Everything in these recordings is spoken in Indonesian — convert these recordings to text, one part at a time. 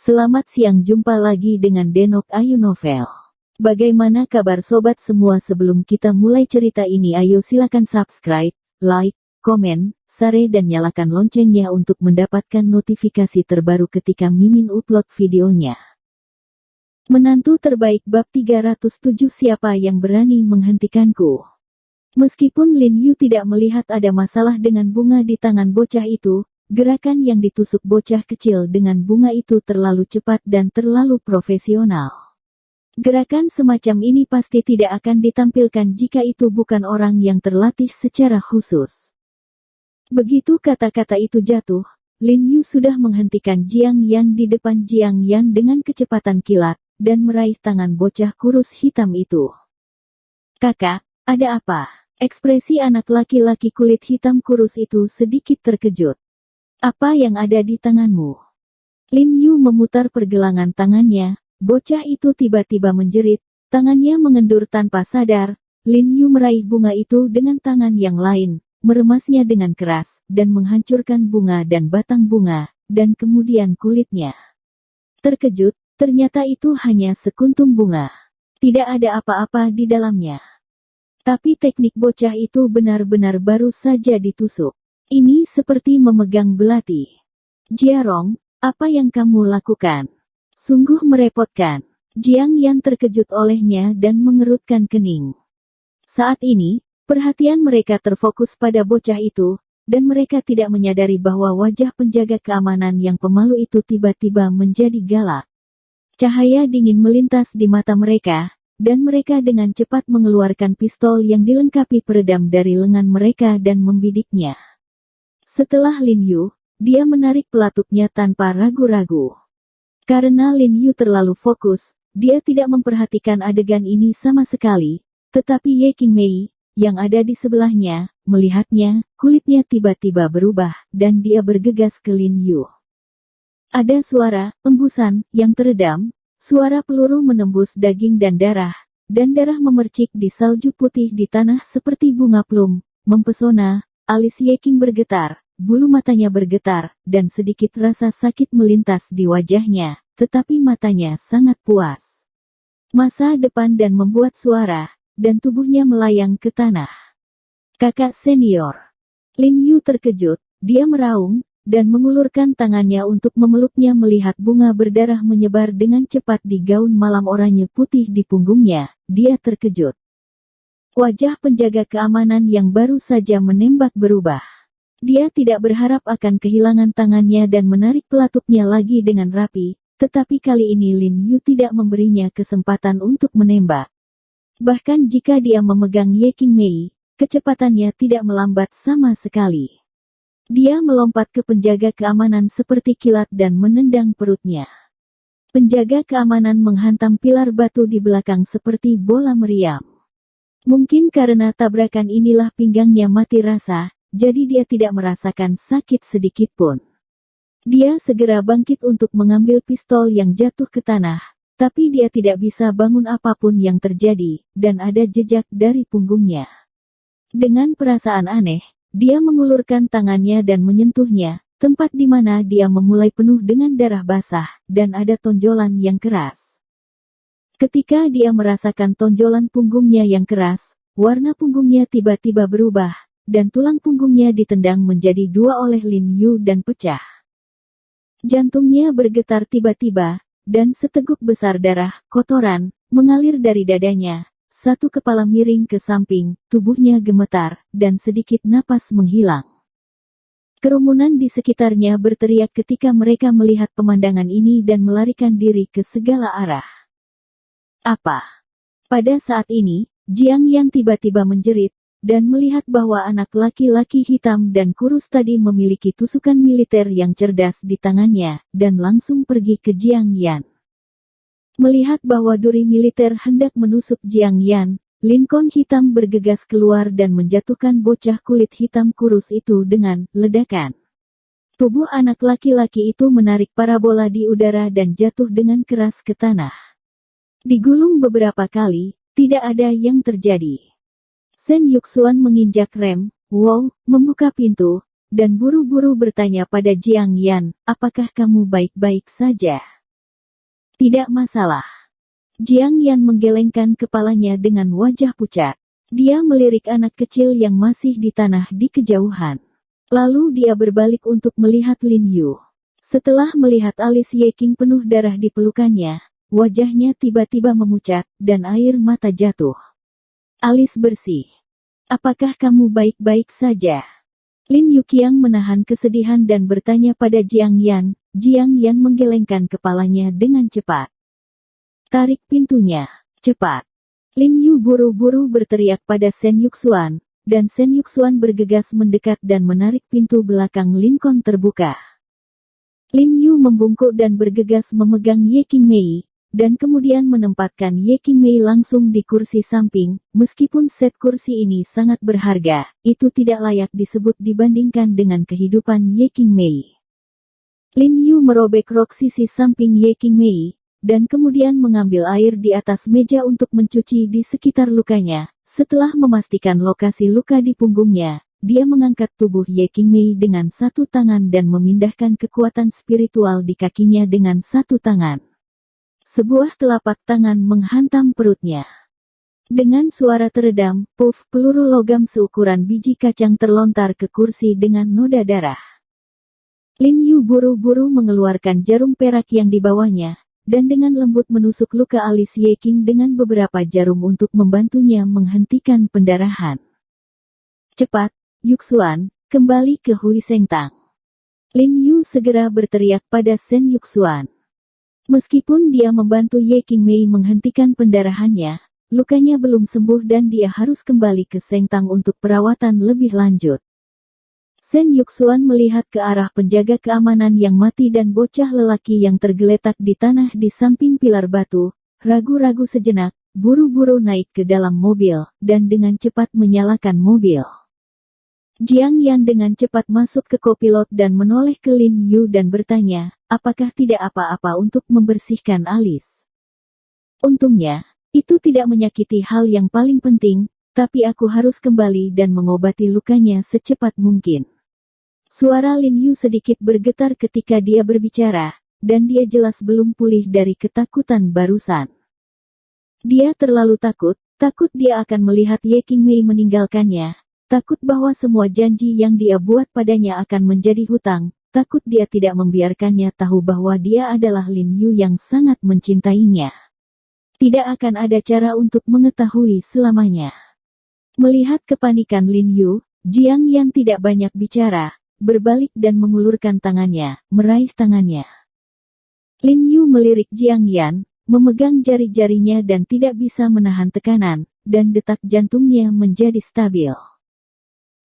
Selamat siang, jumpa lagi dengan Denok Ayu Novel. Bagaimana kabar sobat semua? Sebelum kita mulai cerita ini, ayo silakan subscribe, like, komen, share dan nyalakan loncengnya untuk mendapatkan notifikasi terbaru ketika Mimin upload videonya. Menantu terbaik bab 307. Siapa yang berani menghentikanku? Meskipun Lin Yu tidak melihat ada masalah dengan bunga di tangan bocah itu, gerakan yang ditusuk bocah kecil dengan bunga itu terlalu cepat dan terlalu profesional. Gerakan semacam ini pasti tidak akan ditampilkan jika itu bukan orang yang terlatih secara khusus. Begitu kata-kata itu jatuh, Lin Yu sudah menghentikan Jiang Yan di depan Jiang Yan dengan kecepatan kilat, dan meraih tangan bocah kurus hitam itu. "Kakak, ada apa?" Ekspresi anak laki-laki kulit hitam kurus itu sedikit terkejut. "Apa yang ada di tanganmu?" Lin Yu memutar pergelangan tangannya. Bocah itu tiba-tiba menjerit, tangannya mengendur tanpa sadar. Lin Yu meraih bunga itu dengan tangan yang lain, meremasnya dengan keras, dan menghancurkan bunga dan batang bunga, dan kemudian kulitnya. Terkejut, ternyata itu hanya sekuntum bunga. Tidak ada apa-apa di dalamnya. Tapi teknik bocah itu benar-benar baru saja ditusuk. Ini seperti memegang belati. "Jiarong, apa yang kamu lakukan? Sungguh merepotkan." Jiang Yan terkejut olehnya dan mengerutkan kening. Saat ini, perhatian mereka terfokus pada bocah itu, dan mereka tidak menyadari bahwa wajah penjaga keamanan yang pemalu itu tiba-tiba menjadi galak. Cahaya dingin melintas di mata mereka, dan mereka dengan cepat mengeluarkan pistol yang dilengkapi peredam dari lengan mereka dan membidiknya. Setelah Lin Yu, dia menarik pelatuknya tanpa ragu-ragu. Karena Lin Yu terlalu fokus, dia tidak memperhatikan adegan ini sama sekali, tetapi Ye Qingmei, yang ada di sebelahnya, melihatnya, kulitnya tiba-tiba berubah, dan dia bergegas ke Lin Yu. Ada suara embusan yang teredam, suara peluru menembus daging dan darah memercik di salju putih di tanah seperti bunga plum, mempesona. Alis Ye Qing bergetar, bulu matanya bergetar, dan sedikit rasa sakit melintas di wajahnya, tetapi matanya sangat puas. Masa depan dan membuat suara, dan tubuhnya melayang ke tanah. "Kakak senior." Lin Yu terkejut, dia meraung, dan mengulurkan tangannya untuk memeluknya melihat bunga berdarah menyebar dengan cepat di gaun malam oranye putih di punggungnya. Dia terkejut. Wajah penjaga keamanan yang baru saja menembak berubah. Dia tidak berharap akan kehilangan tangannya dan menarik pelatuknya lagi dengan rapi, tetapi kali ini Lin Yu tidak memberinya kesempatan untuk menembak. Bahkan jika dia memegang Ye Qingmei, kecepatannya tidak melambat sama sekali. Dia melompat ke penjaga keamanan seperti kilat dan menendang perutnya. Penjaga keamanan menghantam pilar batu di belakang seperti bola meriam. Mungkin karena tabrakan inilah pinggangnya mati rasa, jadi dia tidak merasakan sakit sedikit pun. Dia segera bangkit untuk mengambil pistol yang jatuh ke tanah, tapi dia tidak bisa bangun apapun yang terjadi, dan ada jejak dari punggungnya. Dengan perasaan aneh, dia mengulurkan tangannya dan menyentuhnya, tempat di mana dia memulai penuh dengan darah basah, dan ada tonjolan yang keras. Ketika dia merasakan tonjolan punggungnya yang keras, warna punggungnya tiba-tiba berubah, dan tulang punggungnya ditendang menjadi dua oleh Lin Yu dan pecah. Jantungnya bergetar tiba-tiba, dan seteguk besar darah, kotoran, mengalir dari dadanya. Satu kepala miring ke samping, tubuhnya gemetar, dan sedikit napas menghilang. Kerumunan di sekitarnya berteriak ketika mereka melihat pemandangan ini dan melarikan diri ke segala arah. "Apa?" Pada saat ini, Jiang Yan tiba-tiba menjerit, dan melihat bahwa anak laki-laki hitam dan kurus tadi memiliki tusukan militer yang cerdas di tangannya, dan langsung pergi ke Jiang Yan. Melihat bahwa duri militer hendak menusuk Jiang Yan, Lincoln hitam bergegas keluar dan menjatuhkan bocah kulit hitam kurus itu dengan ledakan. Tubuh anak laki-laki itu menarik parabola di udara dan jatuh dengan keras ke tanah. Digulung beberapa kali, tidak ada yang terjadi. Shen Yuxuan menginjak rem, membuka pintu, dan buru-buru bertanya pada Jiang Yan, "Apakah kamu baik-baik saja?" Tidak masalah. Jiang Yan menggelengkan kepalanya dengan wajah pucat. Dia melirik anak kecil yang masih di tanah di kejauhan. Lalu dia berbalik untuk melihat Lin Yu. Setelah melihat alis Ye Qing penuh darah di pelukannya, wajahnya tiba-tiba memucat, dan air mata jatuh. Alis bersih. Apakah kamu baik-baik saja? Lin Yuqiang menahan kesedihan dan bertanya pada Jiang Yan. Jiang Yan menggelengkan kepalanya dengan cepat. Tarik pintunya, cepat. Lin Yu buru-buru berteriak pada Shen Yuxuan, dan Shen Yuxuan bergegas mendekat dan menarik pintu belakang Lincoln terbuka. Lin Yu membungkuk dan bergegas memegang Ye Qingmei, dan kemudian menempatkan Ye Qingmei langsung di kursi samping. Meskipun set kursi ini sangat berharga, itu tidak layak disebut dibandingkan dengan kehidupan Ye Qingmei. Lin Yu merobek rok sisi samping Ye Qingmei, dan kemudian mengambil air di atas meja untuk mencuci di sekitar lukanya. Setelah memastikan lokasi luka di punggungnya, dia mengangkat tubuh Ye Qingmei dengan satu tangan dan memindahkan kekuatan spiritual di kakinya dengan satu tangan. Sebuah telapak tangan menghantam perutnya. Dengan suara teredam, puff, peluru logam seukuran biji kacang terlontar ke kursi dengan noda darah. Lin Yu buru-buru mengeluarkan jarum perak yang dibawanya, dan dengan lembut menusuk luka alis Ye Qing dengan beberapa jarum untuk membantunya menghentikan pendarahan. Cepat, Yuxuan, kembali ke Hui Sengtang. Lin Yu segera berteriak pada Shen Yuxuan. Meskipun dia membantu Ye Qingmei menghentikan pendarahannya, lukanya belum sembuh dan dia harus kembali ke Sengtang untuk perawatan lebih lanjut. Shen Yuxuan melihat ke arah penjaga keamanan yang mati dan bocah lelaki yang tergeletak di tanah di samping pilar batu, ragu-ragu sejenak, buru-buru naik ke dalam mobil, dan dengan cepat menyalakan mobil. Jiang Yan dengan cepat masuk ke kopilot dan menoleh ke Lin Yu dan bertanya, apakah tidak apa-apa untuk membersihkan alis? Untungnya, itu tidak menyakiti hal yang paling penting, tapi aku harus kembali dan mengobati lukanya secepat mungkin. Suara Lin Yu sedikit bergetar ketika dia berbicara, dan dia jelas belum pulih dari ketakutan barusan. Dia terlalu takut dia akan melihat Ye Qingmei meninggalkannya, takut bahwa semua janji yang dia buat padanya akan menjadi hutang, takut dia tidak membiarkannya tahu bahwa dia adalah Lin Yu yang sangat mencintainya. Tidak akan ada cara untuk mengetahui selamanya. Melihat kepanikan Lin Yu, Jiang Yan tidak banyak bicara, berbalik dan mengulurkan tangannya, meraih tangannya. Lin Yu melirik Jiang Yan, memegang jari-jarinya dan tidak bisa menahan tekanan, dan detak jantungnya menjadi stabil.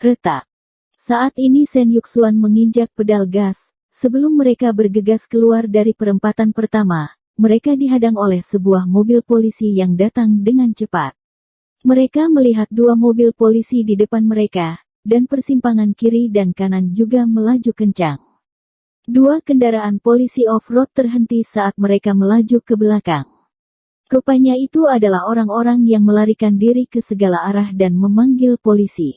Retak. Saat ini Shen Yuxuan menginjak pedal gas. Sebelum mereka bergegas keluar dari perempatan pertama, mereka dihadang oleh sebuah mobil polisi yang datang dengan cepat. Mereka melihat dua mobil polisi di depan mereka, dan persimpangan kiri dan kanan juga melaju kencang. Dua kendaraan polisi off-road terhenti saat mereka melaju ke belakang. Rupanya itu adalah orang-orang yang melarikan diri ke segala arah dan memanggil polisi.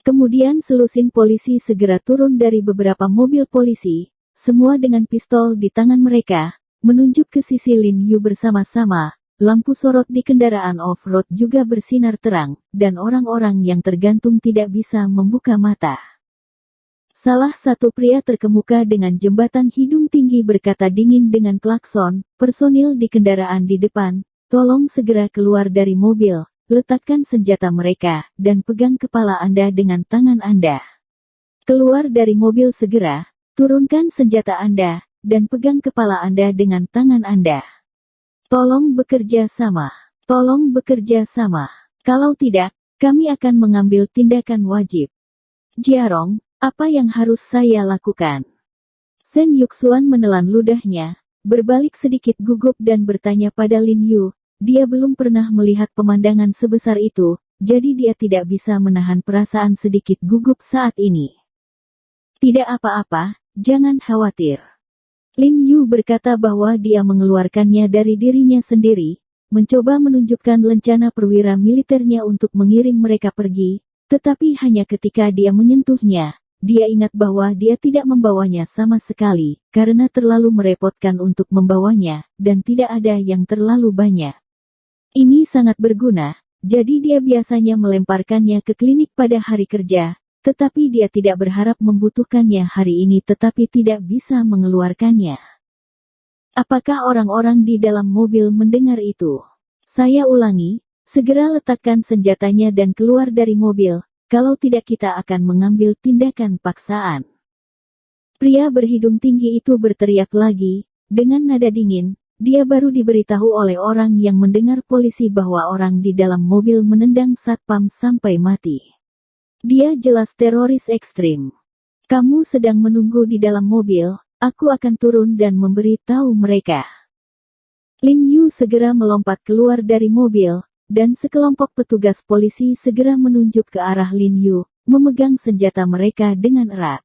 Kemudian selusin polisi segera turun dari beberapa mobil polisi, semua dengan pistol di tangan mereka, menunjuk ke sisi Lin Yu bersama-sama. Lampu sorot di kendaraan off-road juga bersinar terang, dan orang-orang yang tergantung tidak bisa membuka mata. Salah satu pria terkemuka dengan jembatan hidung tinggi berkata dingin dengan klakson, personil di kendaraan di depan, tolong segera keluar dari mobil, letakkan senjata mereka, dan pegang kepala Anda dengan tangan Anda. Keluar dari mobil segera, turunkan senjata Anda, dan pegang kepala Anda dengan tangan Anda. Tolong bekerja sama. Tolong bekerja sama. Kalau tidak, kami akan mengambil tindakan wajib. Jiarong, apa yang harus saya lakukan? Shen Yuxuan menelan ludahnya, berbalik sedikit gugup dan bertanya pada Lin Yu. Dia belum pernah melihat pemandangan sebesar itu, jadi dia tidak bisa menahan perasaan sedikit gugup saat ini. Tidak apa-apa, jangan khawatir. Lin Yu berkata bahwa dia mengeluarkannya dari dirinya sendiri, mencoba menunjukkan lencana perwira militernya untuk mengirim mereka pergi, tetapi hanya ketika dia menyentuhnya, dia ingat bahwa dia tidak membawanya sama sekali, karena terlalu merepotkan untuk membawanya, dan tidak ada yang terlalu banyak. Ini sangat berguna, jadi dia biasanya melemparkannya ke klinik pada hari kerja, tetapi dia tidak berharap membutuhkannya hari ini tetapi tidak bisa mengeluarkannya. Apakah orang-orang di dalam mobil mendengar itu? Saya ulangi, segera letakkan senjatanya dan keluar dari mobil, kalau tidak kita akan mengambil tindakan paksaan. Pria berhidung tinggi itu berteriak lagi, dengan nada dingin. Dia baru diberitahu oleh orang yang mendengar polisi bahwa orang di dalam mobil menendang satpam sampai mati. Dia jelas teroris ekstrim. Kamu sedang menunggu di dalam mobil, aku akan turun dan memberitahu mereka. Lin Yu segera melompat keluar dari mobil, dan sekelompok petugas polisi segera menunjuk ke arah Lin Yu, memegang senjata mereka dengan erat.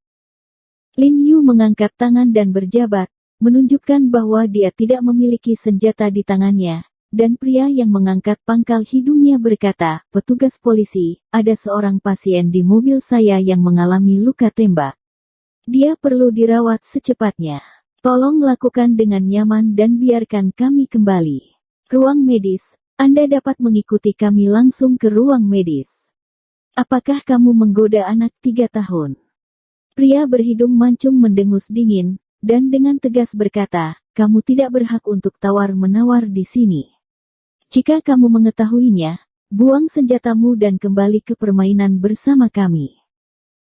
Lin Yu mengangkat tangan dan berjabat, menunjukkan bahwa dia tidak memiliki senjata di tangannya, dan pria yang mengangkat pangkal hidungnya berkata, "Petugas polisi, ada seorang pasien di mobil saya yang mengalami luka tembak. Dia perlu dirawat secepatnya. Tolong lakukan dengan nyaman dan biarkan kami kembali. Ruang medis, Anda dapat mengikuti kami langsung ke ruang medis. Apakah kamu menggoda anak 3 tahun?" Pria berhidung mancung mendengus dingin, dan dengan tegas berkata, "Kamu tidak berhak untuk tawar-menawar di sini. Jika kamu mengetahuinya, buang senjatamu dan kembali ke permainan bersama kami.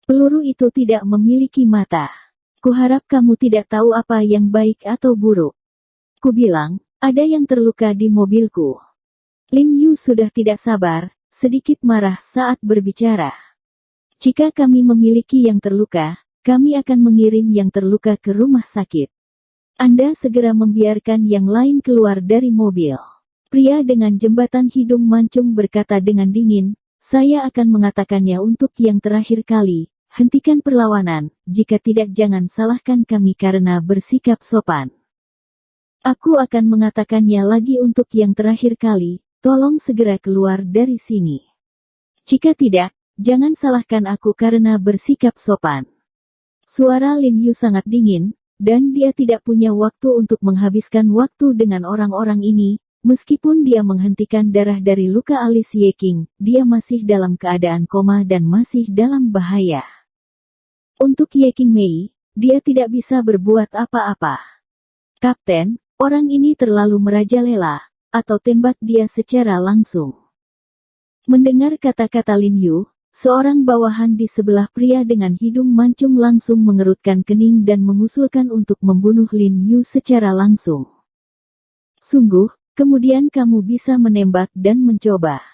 Peluru itu tidak memiliki mata. Kuharap kamu tidak tahu apa yang baik atau buruk. Kubilang, ada yang terluka di mobilku." Lin Yu sudah tidak sabar, sedikit marah saat berbicara. "Jika kami memiliki yang terluka, kami akan mengirim yang terluka ke rumah sakit. Anda segera membiarkan yang lain keluar dari mobil." Pria dengan jembatan hidung mancung berkata dengan dingin, "Saya akan mengatakannya untuk yang terakhir kali, hentikan perlawanan, jika tidak jangan salahkan kami karena bersikap sopan. Aku akan mengatakannya lagi untuk yang terakhir kali, tolong segera keluar dari sini. Jika tidak, jangan salahkan aku karena bersikap sopan." Suara Lin Yu sangat dingin, dan dia tidak punya waktu untuk menghabiskan waktu dengan orang-orang ini. Meskipun dia menghentikan darah dari luka alis Ye Qing, dia masih dalam keadaan koma dan masih dalam bahaya. Untuk Ye Qing Mei, dia tidak bisa berbuat apa-apa. "Kapten, orang ini terlalu merajalela, atau tembak dia secara langsung." Mendengar kata-kata Lin Yu, seorang bawahan di sebelah pria dengan hidung mancung langsung mengerutkan kening dan mengusulkan untuk membunuh Lin Yu secara langsung. "Sungguh, kemudian kamu bisa menembak dan mencoba."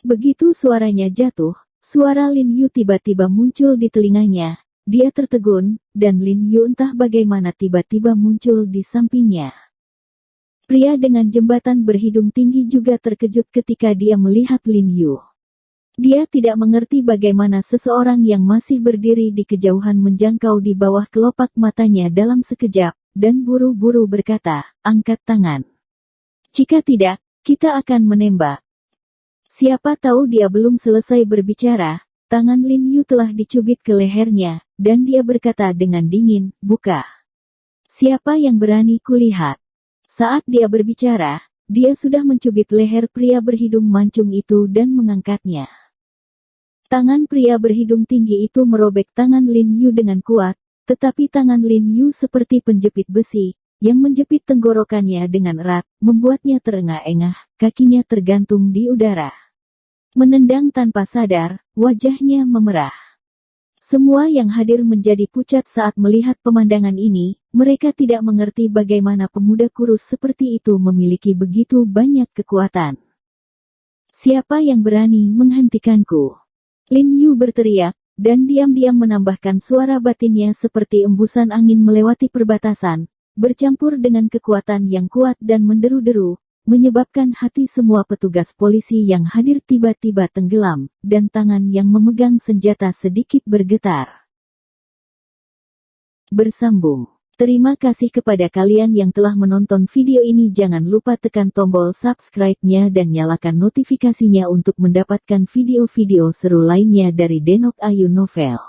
Begitu suaranya jatuh, suara Lin Yu tiba-tiba muncul di telinganya. Dia tertegun, dan Lin Yu entah bagaimana tiba-tiba muncul di sampingnya. Pria dengan jembatan berhidung tinggi juga terkejut ketika dia melihat Lin Yu. Dia tidak mengerti bagaimana seseorang yang masih berdiri di kejauhan menjangkau di bawah kelopak matanya dalam sekejap, dan buru-buru berkata, "Angkat tangan. Jika tidak, kita akan menembak." Siapa tahu dia belum selesai berbicara, tangan Lin Yu telah dicubit ke lehernya, dan dia berkata dengan dingin, "Buka. Siapa yang berani kulihat." Saat dia berbicara, dia sudah mencubit leher pria berhidung mancung itu dan mengangkatnya. Tangan pria berhidung tinggi itu merobek tangan Lin Yu dengan kuat, tetapi tangan Lin Yu seperti penjepit besi, yang menjepit tenggorokannya dengan erat, membuatnya terengah-engah, kakinya tergantung di udara. Menendang tanpa sadar, wajahnya memerah. Semua yang hadir menjadi pucat saat melihat pemandangan ini. Mereka tidak mengerti bagaimana pemuda kurus seperti itu memiliki begitu banyak kekuatan. "Siapa yang berani menghentikanku?" Lin Yu berteriak, dan diam-diam menambahkan suara batinnya seperti embusan angin melewati perbatasan, bercampur dengan kekuatan yang kuat dan menderu-deru, menyebabkan hati semua petugas polisi yang hadir tiba-tiba tenggelam, dan tangan yang memegang senjata sedikit bergetar. Bersambung. Terima kasih kepada kalian yang telah menonton video ini. Jangan lupa tekan tombol subscribe-nya dan nyalakan notifikasinya untuk mendapatkan video-video seru lainnya dari Denok Ayu Novel.